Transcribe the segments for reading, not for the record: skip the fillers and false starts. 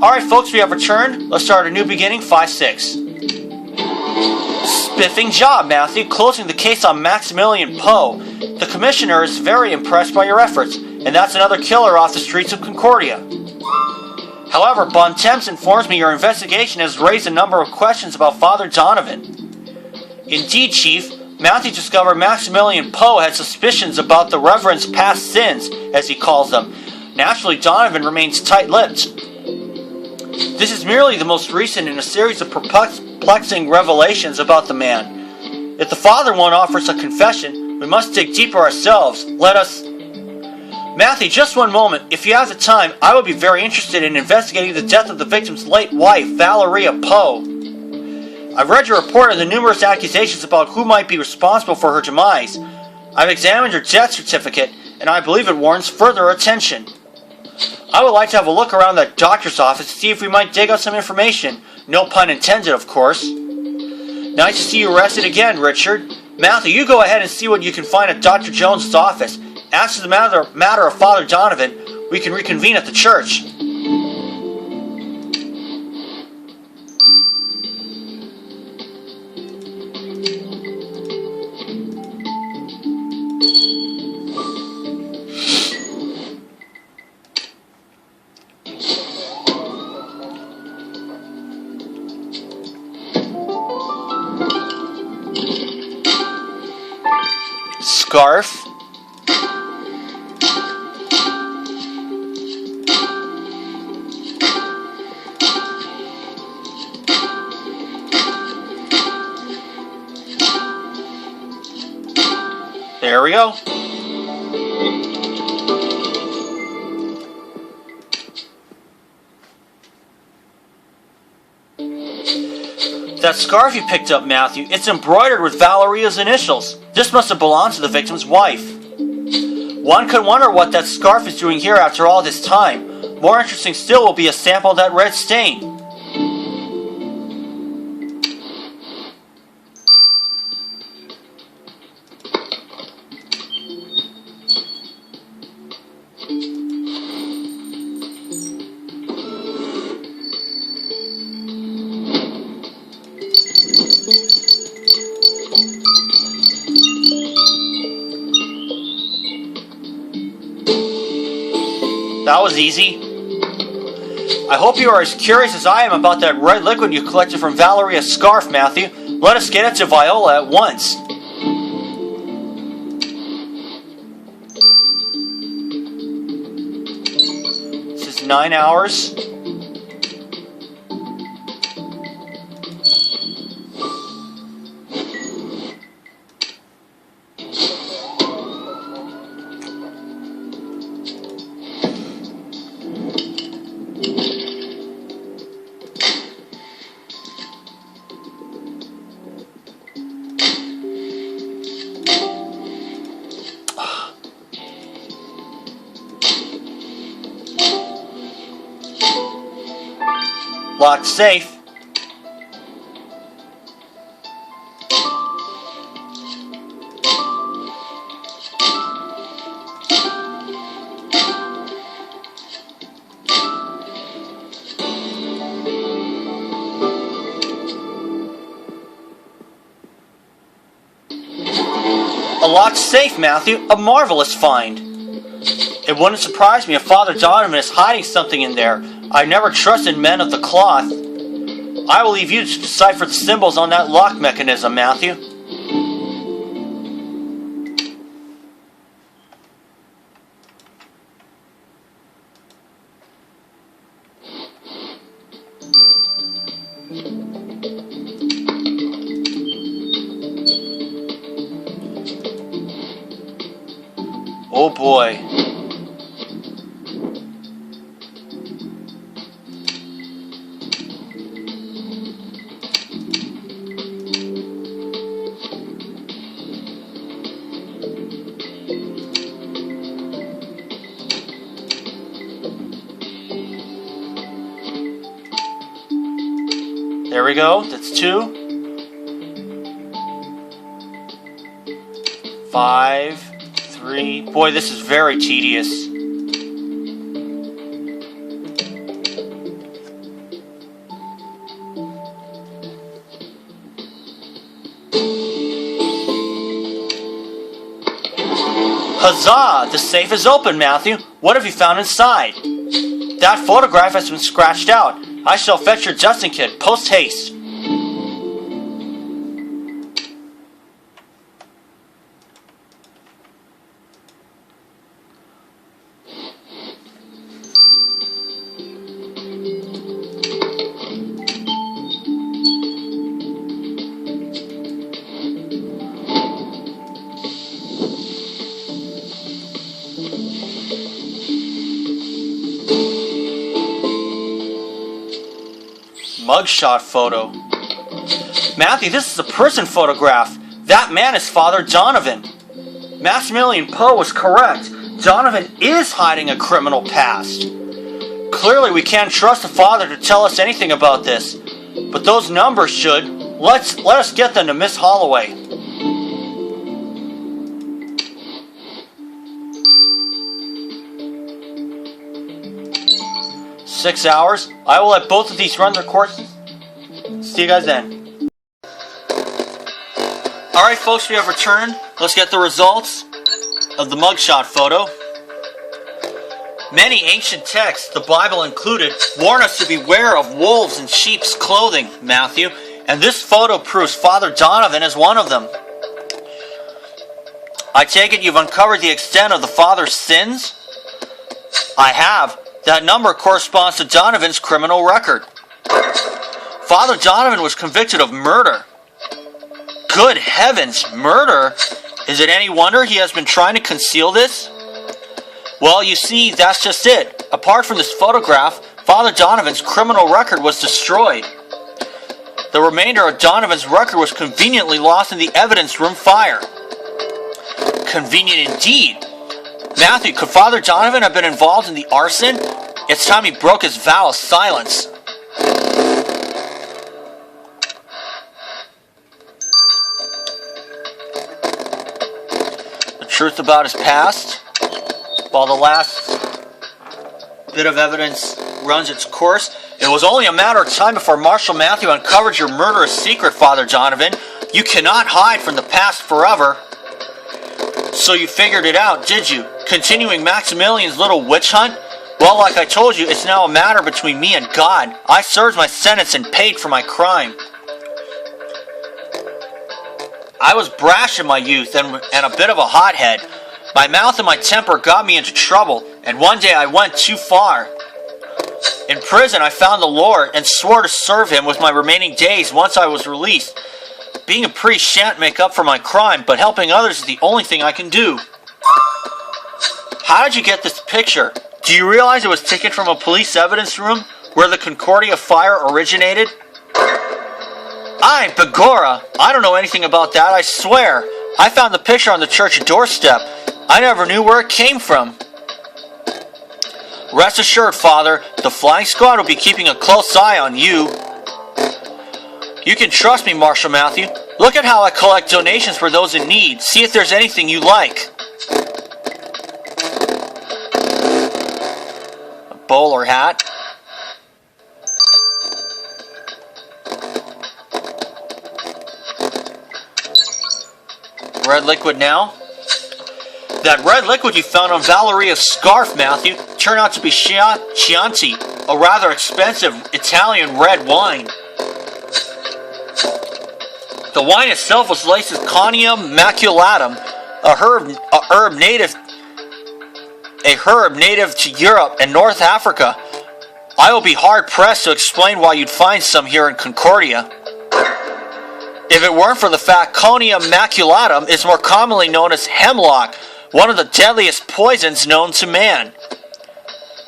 Alright folks, we have returned. Let's start a new beginning, 5-6. Spiffing job, Matthew, closing the case on Maximilian Poe. The commissioner is very impressed by your efforts, and that's another killer off the streets of Concordia. However, Bontemps informs me your investigation has raised a number of questions about Father Donovan. Indeed, Chief, Matthew discovered Maximilian Poe had suspicions about the Reverend's past sins, as he calls them. Naturally, Donovan remains tight-lipped. This is merely the most recent in a series of perplexing revelations about the man. If the Father won't offer us a confession, we must dig deeper ourselves. Let us... Matthew, just one moment. If you have the time, I would be very interested in investigating the death of the victim's late wife, Valeria Poe. I've read your report on the numerous accusations about who might be responsible for her demise. I've examined your death certificate, and I believe it warrants further attention. I would like to have a look around that doctor's office to see if we might dig up some information. No pun intended, of course. Nice to see you rested again, Richard. Matthew, you go ahead and see what you can find at Dr. Jones's office. As to the matter of Father Donovan, we can reconvene at the church. Scarf. There we go. That scarf you picked up, Matthew, it's embroidered with Valeria's initials. This must have belonged to the victim's wife. One could wonder what that scarf is doing here after all this time. More interesting still will be a sample of that red stain. That was easy. I hope you are as curious as I am about that red liquid you collected from Valeria's scarf, Matthew. Let us get it to Viola at once. This is 9 hours. Locked safe. A locked safe, Matthew. A marvelous find. It wouldn't surprise me if Father Donovan is hiding something in there. I never trusted men of the cloth. I will leave you to decipher the symbols on that lock mechanism, Matthew. Oh boy. There we go. That's 2. 5, 3. Boy, this is very tedious. Huzzah! The safe is open, Matthew. What have you found inside? That photograph has been scratched out. I shall fetch your Justin kit, post haste. Mugshot photo. Matthew, this is a prison photograph. That man is Father Donovan. Maximilian Poe was correct. Donovan is hiding a criminal past. Clearly we can't trust the father to tell us anything about this. But those numbers should. Let us get them to Miss Holloway. "6 hours. I will let both of these run their courses. See you guys then." Alright folks, we have returned. Let's get the results of the mugshot photo. Many ancient texts, the Bible included, warn us to beware of wolves in sheep's clothing, Matthew, and this photo proves Father Donovan is one of them. I take it you've uncovered the extent of the father's sins? I have. That number corresponds to Donovan's criminal record. Father Donovan was convicted of murder. Good heavens, murder? Is it any wonder he has been trying to conceal this? Well, you see, that's just it. Apart from this photograph, Father Donovan's criminal record was destroyed. The remainder of Donovan's record was conveniently lost in the evidence room fire. Convenient indeed. Matthew, could Father Donovan have been involved in the arson? It's time he broke his vow of silence. The truth about his past? While the last bit of evidence runs its course, it was only a matter of time before Marshal Matthew uncovered your murderous secret, Father Donovan. You cannot hide from the past forever. So you figured it out, did you? Continuing Maximilian's little witch hunt? Well, like I told you, it's now a matter between me and God. I served my sentence and paid for my crime. I was brash in my youth and a bit of a hothead. My mouth and my temper got me into trouble, and one day I went too far. In prison, I found the Lord and swore to serve him with my remaining days once I was released. Being a priest shan't make up for my crime, but helping others is the only thing I can do. How did you get this picture? Do you realize it was taken from a police evidence room where the Concordia fire originated? Begorra! I don't know anything about that, I swear. I found the picture on the church doorstep. I never knew where it came from. Rest assured, Father, the flying squad will be keeping a close eye on you. You can trust me, Marshal Matthew. Look at how I collect donations for those in need. See if there's anything you like. A bowler hat. Red liquid now. That red liquid you found on Valeria's scarf, Matthew, turned out to be Chianti, a rather expensive Italian red wine. The wine itself was laced with Conium maculatum, a herb native to Europe and North Africa. I will be hard pressed to explain why you'd find some here in Concordia. If it weren't for the fact Conium maculatum is more commonly known as hemlock, one of the deadliest poisons known to man.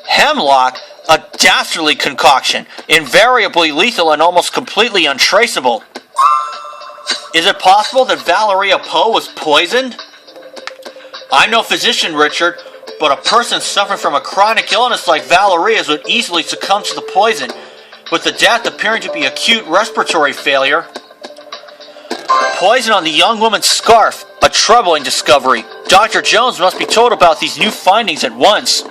Hemlock, a dastardly concoction, invariably lethal and almost completely untraceable. Is it possible that Valeria Poe was poisoned? I'm no physician, Richard, but a person suffering from a chronic illness like Valeria's would easily succumb to the poison, with the death appearing to be acute respiratory failure. Poison on the young woman's scarf, a troubling discovery. Dr. Jones must be told about these new findings at once.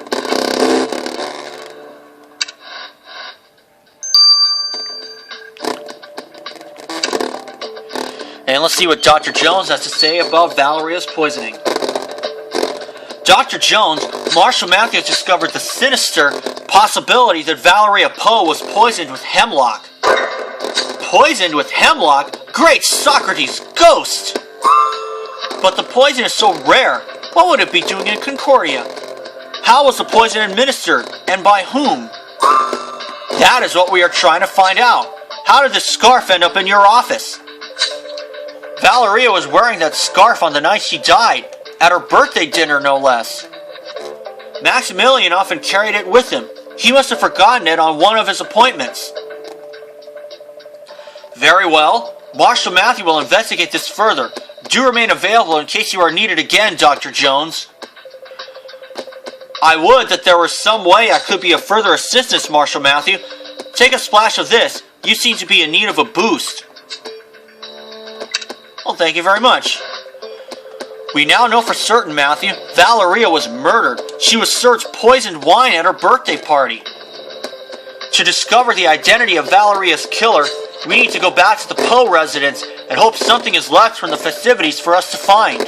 And let's see what Dr. Jones has to say about Valeria's poisoning. Dr. Jones, Marshall Matthews discovered the sinister possibility that Valeria Poe was poisoned with hemlock. Poisoned with hemlock? Great Socrates, ghost! But the poison is so rare, what would it be doing in Concordia? How was the poison administered, and by whom? That is what we are trying to find out. How did this scarf end up in your office? Valeria was wearing that scarf on the night she died, at her birthday dinner no less. Maximilian often carried it with him. He must have forgotten it on one of his appointments. Very well. Marshal Matthew will investigate this further. Do remain available in case you are needed again, Dr. Jones. I would that there was some way I could be of further assistance, Marshal Matthew. Take a splash of this. You seem to be in need of a boost. Well, thank you very much. We now know for certain, Matthew, Valeria was murdered. She was served poisoned wine at her birthday party. To discover the identity of Valeria's killer, we need to go back to the Poe residence and hope something is left from the festivities for us to find.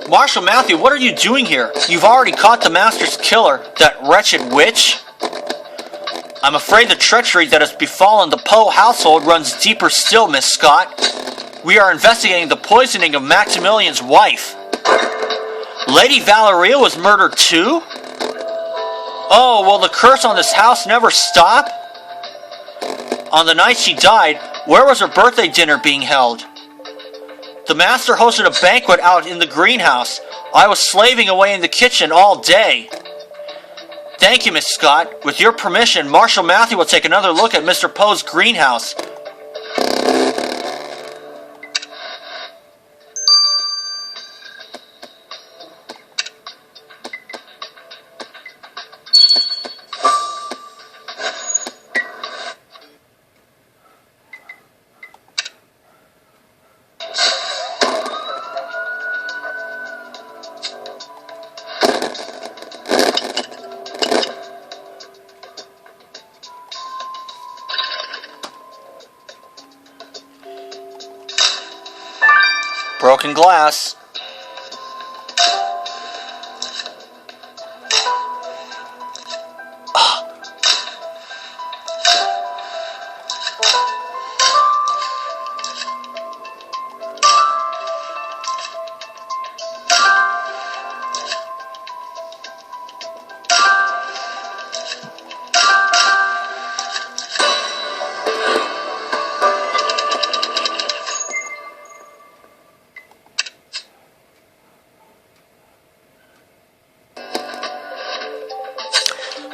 Marshal Matthew, what are you doing here? You've already caught the master's killer, that wretched witch. I'm afraid the treachery that has befallen the Poe household runs deeper still, Miss Scott. We are investigating the poisoning of Maximilian's wife. Lady Valeria was murdered too? Oh, will the curse on this house never stop? On the night she died, where was her birthday dinner being held? The master hosted a banquet out in the greenhouse. I was slaving away in the kitchen all day. Thank you, Miss Scott. With your permission, Marshal Matthew will take another look at Mr. Poe's greenhouse. Broken glass.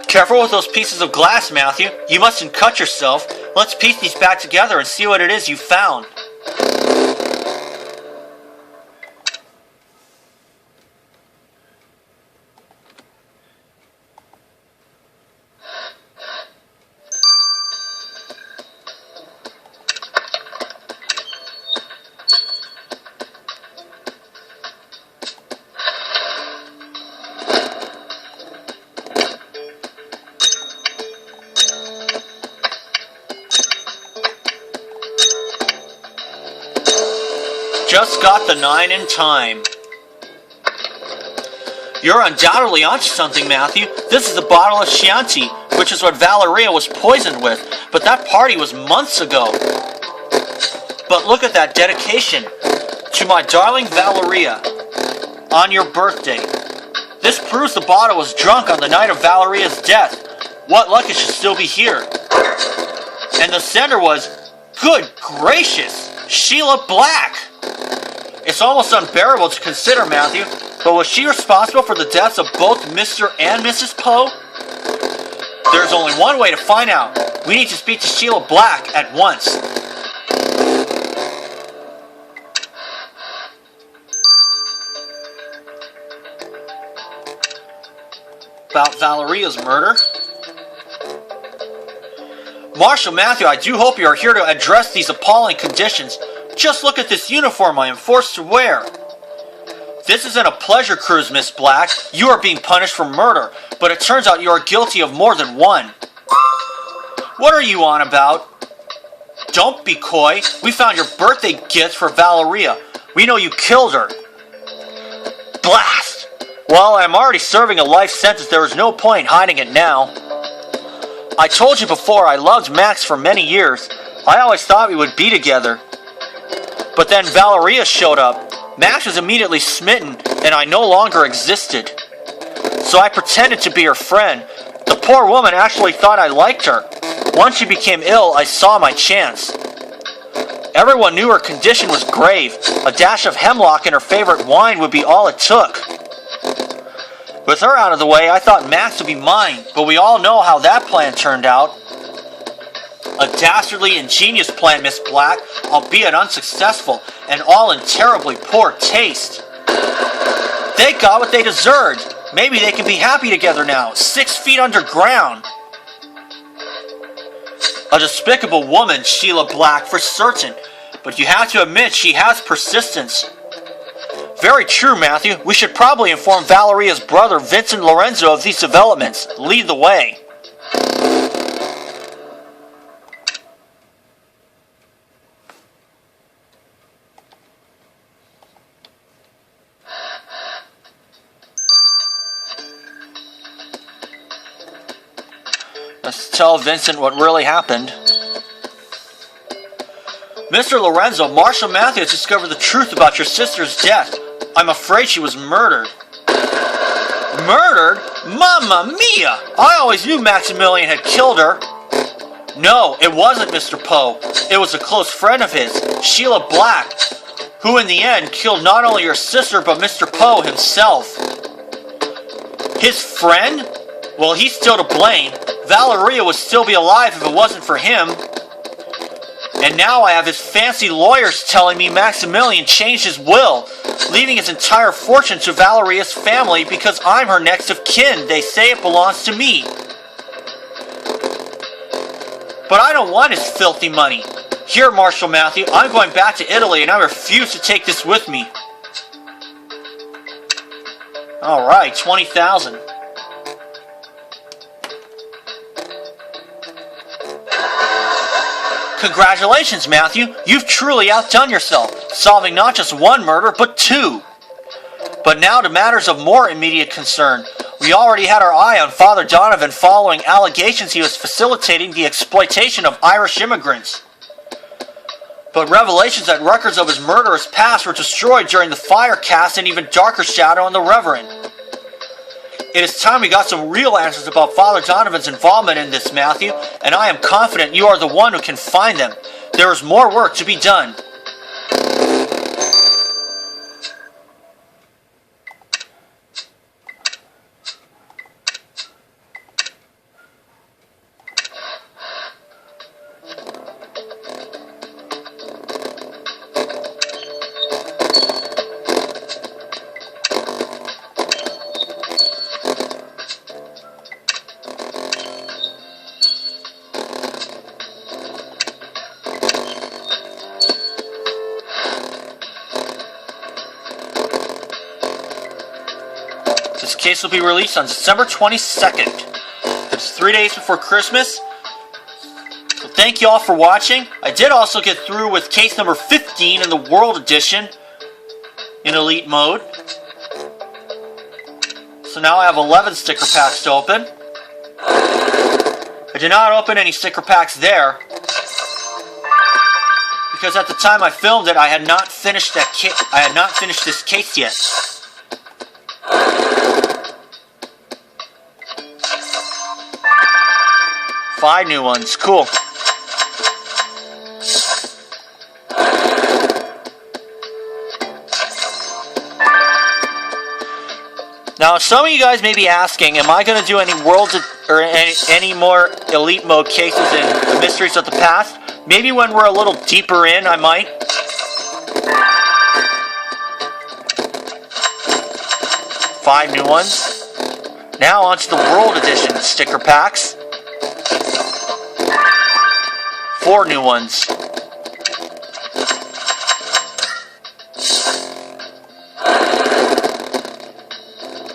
Careful with those pieces of glass, Matthew. You mustn't cut yourself. Let's piece these back together and see what it is you found. Just got the 9 in time. You're undoubtedly onto something, Matthew. This is a bottle of Chianti, which is what Valeria was poisoned with, but that party was months ago. But look at that dedication. To my darling Valeria, on your birthday. This proves the bottle was drunk on the night of Valeria's death. What luck it should still be here. And the sender was, good gracious, Sheila Black. It's almost unbearable to consider, Matthew, but was she responsible for the deaths of both Mr. and Mrs. Poe? There's only one way to find out. We need to speak to Sheila Black at once. About Valeria's murder? Marshal Matthew, I do hope you are here to address these appalling conditions. Just look at this uniform I am forced to wear. This isn't a pleasure cruise, Miss Black. You are being punished for murder, but it turns out you are guilty of more than one. What are you on about? Don't be coy. We found your birthday gift for Valeria. We know you killed her. Blast! Well, I'm already serving a life sentence. There is no point hiding it now. I told you before I loved Max for many years. I always thought we would be together. But then Valeria showed up. Max was immediately smitten, and I no longer existed. So I pretended to be her friend. The poor woman actually thought I liked her. Once she became ill, I saw my chance. Everyone knew her condition was grave. A dash of hemlock in her favorite wine would be all it took. With her out of the way, I thought Max would be mine, but we all know how that plan turned out. A dastardly ingenious plan, Miss Black, albeit unsuccessful, and all in terribly poor taste. They got what they deserved. Maybe they can be happy together now, 6 feet underground. A despicable woman, Sheila Black, for certain, but you have to admit she has persistence. Very true, Matthew. We should probably inform Valeria's brother, Vincent Lorenzo, of these developments. Lead the way. Let's tell Vincent what really happened. Mr. Lorenzo, Marshal Matthew has discovered the truth about your sister's death. I'm afraid she was murdered. Murdered? Mamma mia! I always knew Maximilian had killed her. No, it wasn't Mr. Poe. It was a close friend of his, Sheila Black, who in the end killed not only your sister but Mr. Poe himself. His friend? Well, he's still to blame. Valeria would still be alive if it wasn't for him. And now I have his fancy lawyers telling me Maximilian changed his will, leaving his entire fortune to Valeria's family because I'm her next of kin. They say it belongs to me. But I don't want his filthy money. Here, Marshal Matthew, I'm going back to Italy and I refuse to take this with me. Alright, 20,000. Congratulations, Matthew. You've truly outdone yourself, solving not just one murder, but 2. But now to matters of more immediate concern. We already had our eye on Father Donovan following allegations he was facilitating the exploitation of Irish immigrants. But revelations that records of his murderous past were destroyed during the fire cast an even darker shadow on the Reverend. It is time we got some real answers about Father Donovan's involvement in this, Matthew, and I am confident you are the one who can find them. There is more work to be done. This case will be released on December 22nd. It's 3 days before Christmas. So thank you all for watching. I did also get through with case number 15 in the World Edition in Elite Mode. So now I have 11 sticker packs to open. I did not open any sticker packs there, because at the time I filmed it, I had not finished this case yet. Five new ones. Cool. Now, some of you guys may be asking, am I going to do any or any more Elite Mode cases in the Mysteries of the Past? Maybe when we're a little deeper in, I might. Five new ones. Now onto the World Edition sticker packs. 4 new ones.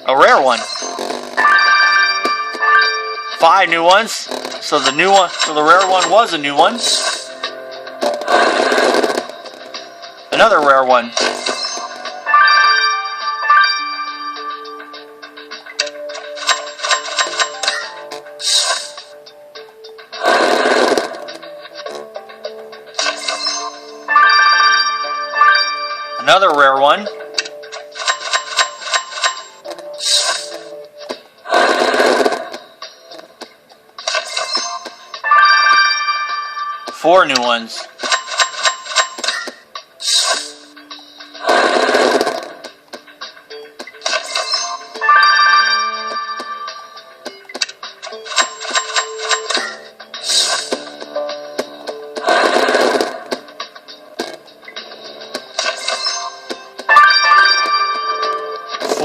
A rare one. 5 new ones. So the rare one was a new one. Another rare one. Another rare one. Four new ones.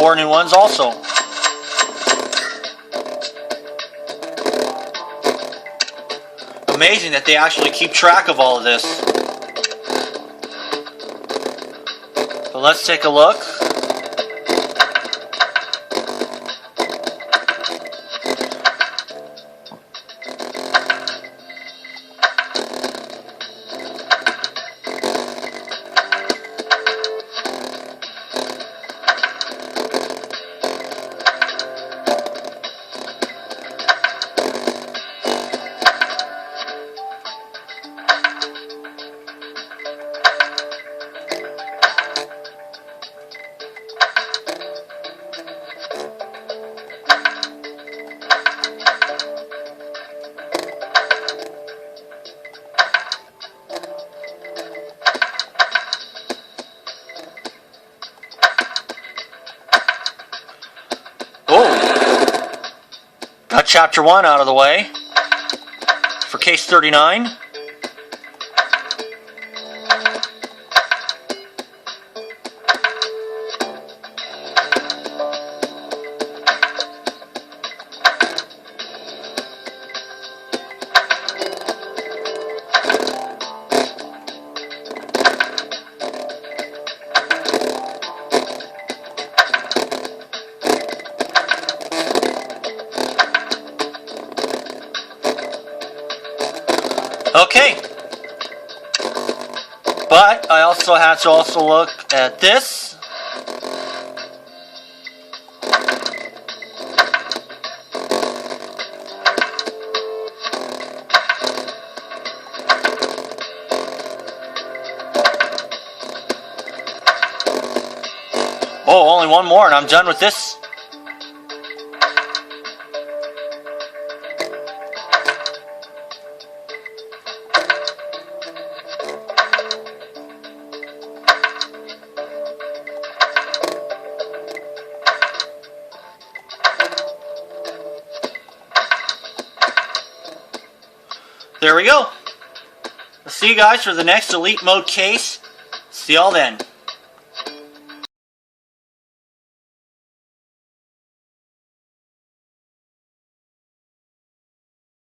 Four new ones also. Amazing that they actually keep track of all of this. But let's take a look. Got chapter 1 out of the way for case 39. Okay, but I also had to look at this. Oh, only one more and I'm done with this. There we go. I'll see you guys for the next Elite Mode case. See y'all then.